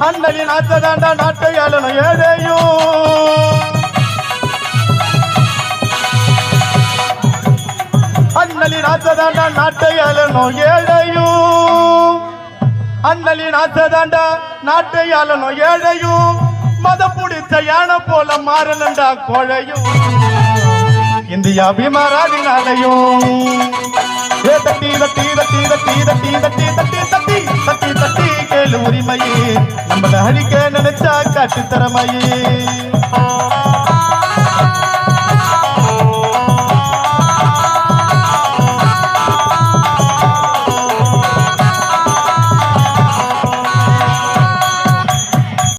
அண்ணலின் ஆத்ததாண்டா நாட்டை ஆளணும் ஏழையும் அண்ணலின் ஆத்ததாண்டா நாட்டை ஆளணும் ஏழையும் அண்ணலின் ஆத்ததாண்டா நாட்டை ஆளணும் ஏழையும் மத பிடிச்ச யானை போல மாறலண்டா கோழையும் இந்தியா அபிமாராவினாலையும் தட்டி தட்டி தட்டி தட்டி தட்டி தட்டி தட்டி தட்டி தட்டி தட்டி கேளு உரிமையே நம்மள அழிக்க நினைச்சா காட்டு திறமையே